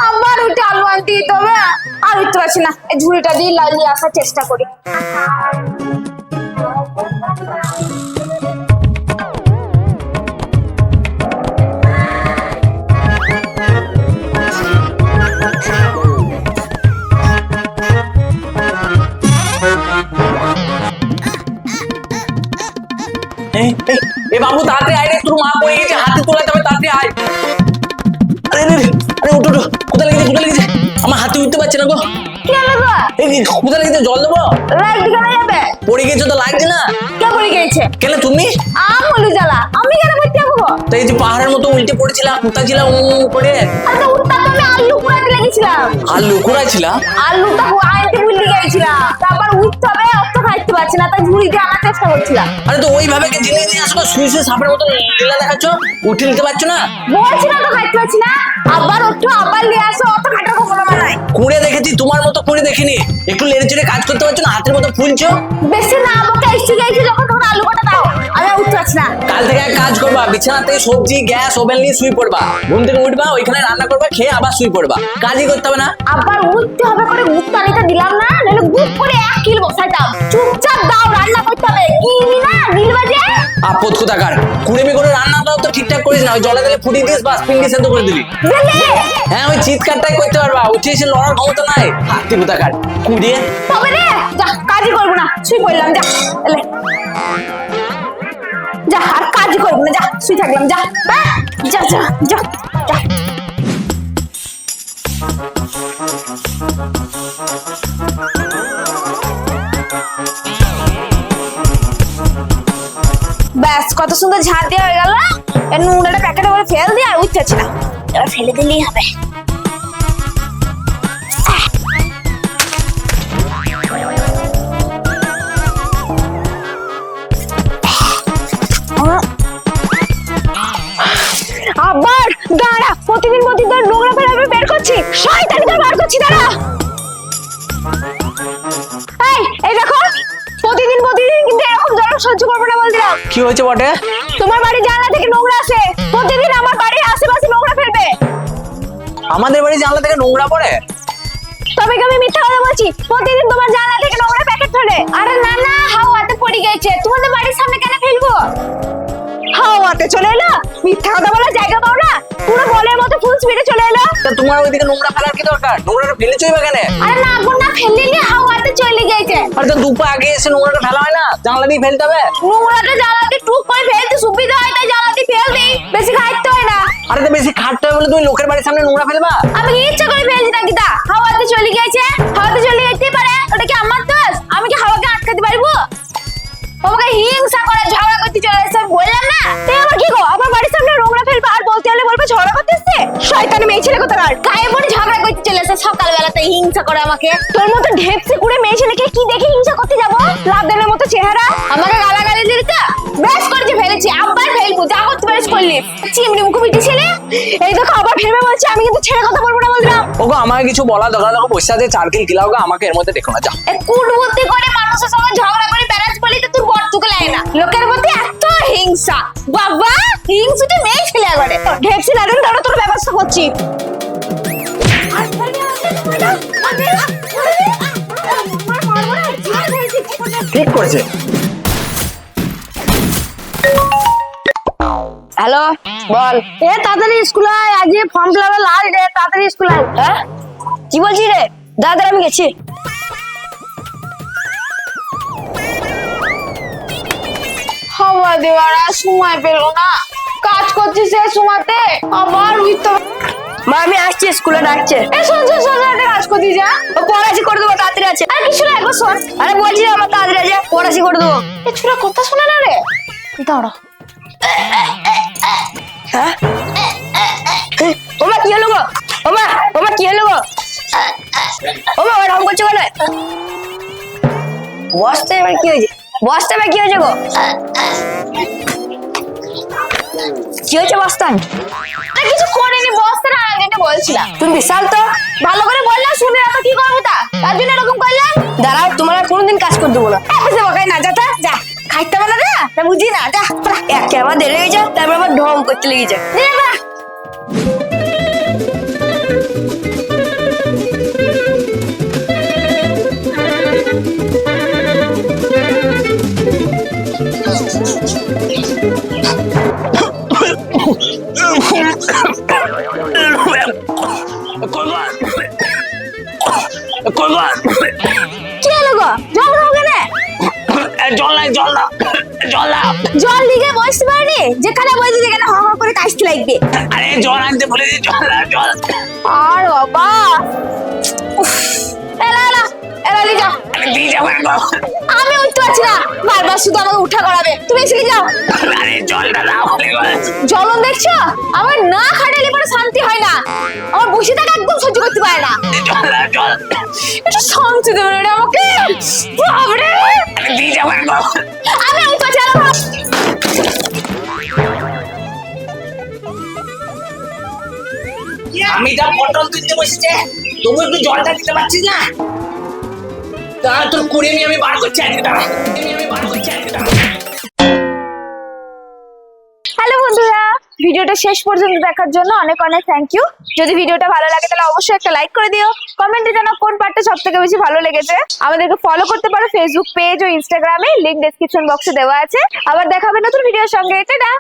আবার উঠে আলু আনতে দিতে হবে। আর উঠতে পারছি না, এই ঝুড়িটা দিয়ে লাগিয়ে আসার চেষ্টা করি। এ বাবু তাড়াতাড়ি আয় রে, তোর মা পড়ে গেছে, হাতে তোলা যাবে, তাড়াতাড়ি আয়। আরে রে আরে উঠো উঠো, কোথায় লেগেছে? আমার হাতে উঠতে পারছে না গো। কি হলো গো? এই কোথায় লেগেছে? জল দেবো? লাইট দিকে যাবে? পড়ে গেছো তো লাগছে না? কে পড়ে গেছে? কেন তুমি? আমুলি জ্বালা, আমি কেন পড়তে যাবো? তো এই যে পাহাড়ের মতো উল্টে পড়েছিলাম, কোথায় ছিলাম করে? আরে তো উঠতা তো আমি আলু কুড়াতে লেগেছিলাম। আলু কুড়াইছিলাম? আলুটা আনতে ভুলে গেছিলাম, তারপর উঠতে হবে, অত খাইতে পারছি না, তাই ঝুড়ি দিয়ে আনার চেষ্টা করছিলাম। আরে তো ওইভাবে কি জিনিস নিয়ে আসো, শুয়ে শুয়ে সাপের মতো লীলা দেখাচ্ছ, উঠে নিতে পারছো না? বলছি না তো খাইতে পারছি না, আবার ওঠো আবার নিয়ে আসো, অত খাটার কোনো মানে নাই। কুড়ে দেখেছি, তোমার মতো কুড়ে দেখিনি। একটু লেড়ে চেড়ে কাজ করতে পারছো না, হাতের মতো ফুলছো। বেশি না আমাকে এসে গেছি, যখন তখন আলু কাটা দাও, আমি উঠতে পারছি না। কাল থেকে এক কাজ করবা, বিছানা থেকে সবজি গ্যাস ওভেন নিয়ে শুয়ে পড়বা, ঘুম থেকে উঠবা, ওইখানে রান্না করবা, খেয়ে আবার শুয়ে পড়বা, কাজই করতে হবে না। আবার উঠতে হবে করে উঠতে দিলাম না, নাহলে গুপ করে 1 কিলো বসাইতাম। চুপচাপ দাও, রান্না করতে হবে, কি না দিল বাজে। আপদ কোথাকার, কুড়েমি করে রান্না দাও তো ঠিকঠাক করিস না, ওই জলে দিলে ফুটিয়ে দিস, বাস পিন্ডি সেদ্ধ করে দিলি। হ্যাঁ ওই চিৎকারটাই করতে পারবা, উঠে এসে লড়ার ক্ষমতা নাই, হাতি কোথাকার কুড়িয়ে। তবে রে যা, কাজই করবো না, শুই পড়লাম, যা এলে যা, আর কাজই করবো না, যা শুই থাকলাম, যা যা যা যা যা। ব্যাস কত সুন্দর ঝাড় দেওয়া হয়ে গেল। এর নুনটা প্যাকেটে করে ফেল দিয়ে আর উঠতেছি না, এবার ফেলে দিলেই হবে। আবার দাঁড়া, প্রতিদিন নোংরা ফেলে আমি বের করছি, শয়তানি তো বার করছি, দাঁড়া। এই দেখো, প্রতিদিন কিন্তু এরকম জল সহ্য করবো না বল দিলাম। কি হয়েছে বটে? তোমার বাড়ি জানলা থেকে নোংরা আসে, প্রতিদিন আমার বাড়ির আশেপাশে নোংরা ফেলবে। আমাদের বাড়ি জানলা থেকে নোংরা পড়ে? তবে কি আমি মিথ্যা কথা বলছি? প্রতিদিন তোমার জানলা থেকে নোংরা প্যাকেট ফেলে। আরে না না, হাওয়াতে পড়ে গেছে, তোমাদের বাড়ির সামনে কেন ফেলবো? হাওয়াতে চলে এলো, মিথ্যা কথা বলার জায়গা পাও না, পুরো বলের মতো ফুল স্পিডে চলে এলো। তা তোমার ওইদিকে নোংরা ফেলার কি দরকার? নোংরাটা ফেলেছই বা কেন? আরে না গো না, ফেললি হাওয়াতে চলে গেছে। আরে তো দুপা আগে এসে নোংরাটা ফেলা হয় না, জানলা দিয়ে ফেলতে হবে। নোংরাটা জানলাতে টুক করে ফেলতে সুবিধা হয়, তাই জানলাতে ফেল দিই, বেশি খাইতে হয় না। আরে তো বেশি খাটতে হবে বলে তুমি লোকের বাড়ির সামনে নোংরা ফেলবা? আমি কি ইচ্ছা করে ফেলছি নাকি? তা হাওয়াতে চলে গেছে, হাওয়াতে চলে যেতে পারে, ওটা কি আমার দোষ? আমি কি হাওয়াকে আটকাতে পারবো? তোমাকে হিংসা করে ঝগড়া করতে চলে এসে বললাম না। তাই আবার কি গো, আমার বাড়ির সামনে নোংরা ফেলবা আর বলতে হলে বলবে ঝগড়া করতে এসছে? শয়তানি মেয়ে ছেলে কোথাকার, গায়ে পড়ে ঝগড়া করতে চলে এসে সকালবেলাতে হিংসা করে আমাকে। তোর মতো ঢেপসে কুড়ে মেয়ে ছেলেকে কি দেখে হিংসা করতে যাবো? লাদেনের মতো চেহারা, আমাকে গালাগালি দিলি তো বেশ করেছি, ফেলেছি, আবার ফেলবো, যা করতে পারিস করলি, চিমড়ি মুখো পিটি ছেলে। এই দেখো আবার ফেলবে বলছে, আমি কিন্তু ছেড়ে কথা বলবো না বললাম। ওগো আমাকে কিছু বলা দরকার না, পয়সা দিয়ে চারকিল খিলাও গো, আমাকে এর মধ্যে দেখো না, যাও। কুট বুদ্ধি করে মানুষের সঙ্গে ঝগড়া করে ব্যারাজ করলি তো তোর বর্তুকে লাগে না, লোকের মধ্যে এত হিংসা, বাবা হিংসুটে মেয়ে ছেলে করে। ঢেপসি লাদেন, ধরো তোর ব্যবস্থা করছি। ঠিক করেছে। হ্যালো বল। এ তাড়াতাড়ি স্কুল আয়, আজ ফর্ম ফিল আপের লাস্ট ডে, তাড়াতাড়ি স্কুল আয়। হ্যাঁ কি বলছিস রে? দাদা আমি গেছি। হাওয়া দেওয়ার আর সময় পেল না, কাজ করছি সে সময়তে আবার উঠতে। মা আমি আসছি, স্কুলে ডাকছে। এ শোন শোন শোন, একটা কাজ করতে যা, পড়াশি করে দেবো, তাড়াতাড়ি আছে। আর কিছু না, একবার শোন। আরে বলছি আমার তাড়াতাড়ি আছে, পড়াশি করে দেবো। এ ছোড়া কথা শোনে না রে, দাঁড়া। হ্যাঁ ওমা কি হলো গো? ওমা কি হলো গো? ওমা ওরকম করছো কেন? বসতে এবার কি হয়েছে? বসতে এবার কি হয়েছে গো? কি হয়েছে বস্তান? কিছু করিনি, বসতে না যেটা বলছিলাম। তুমি বিশাল তো ভালো করে বললাম, শুনে রাখো কি করবো, তার জন্য এরকম করলাম। দাঁড়াও, তোমার আর কোনোদিন কাজ করে দেবো না। না যা, যা খাইতে হবে না, তা বুঝি না, যা একেবারে দেরি হয়ে যায়, তারপর আবার ঢং করতে লেগে যায়। কই গো কি হলো গো? জল খাও কেন? জল নাই, জল দাও, জল দাও। জল লিগে বসতে পারি? যেখানে বসে যেখানে হ হ করে কাশতে লাগবে। আরে জল আনতে বলে দিই, জল দাও, জল। আর বাবা, উফ, এলা এলা এলা লি যাও। আরে দিয়ে যাবো একবার। আমি উঠতে পারছি না, বারবার শুধু আমাকে উঠা করাবে। তুমি এসে যাও। আরে জলটা দাও বলে গো। জ্বলন দেখছো? আমার না খাটালে পরে শান্তি হয় না। আমার বসে থাকা একদম সহ্য করতে পারে না। জল দাও, জল। একটু শান্তি দেবে না রে আমাকে? বাবরে, আরে দিয়ে যাবো একবার। আমি উঠতে পারছি না। আমি যা পটল তুলতে বসেছে, তবু একটু জলটা দিতে পারছিস না? দাঁড়া, তোর কুড়েমি আমি বার করছি আজকে, দাঁড়া। কুড়েমি আমি বার করছি আজকে, দাঁড়া। হ্যালো বন্ধুরা, ভিডিওটা শেষ পর্যন্ত দেখার জন্য অনেক অনেক থ্যাংক ইউ। যদি ভিডিওটা ভালো লাগে তাহলে অবশ্যই একটা লাইক করে দিও। কমেন্টে জানাও কোন পার্টটা সবথেকে বেশি ভালো লেগেছে। আমাদেরকে ফলো করতে পারো ফেসবুক পেজ ও ইনস্টাগ্রামে, লিংক ডেসক্রিপশন বক্সে দেওয়া আছে। আবার দেখা হবে নতুন ভিডিওর সঙ্গে। টাটা।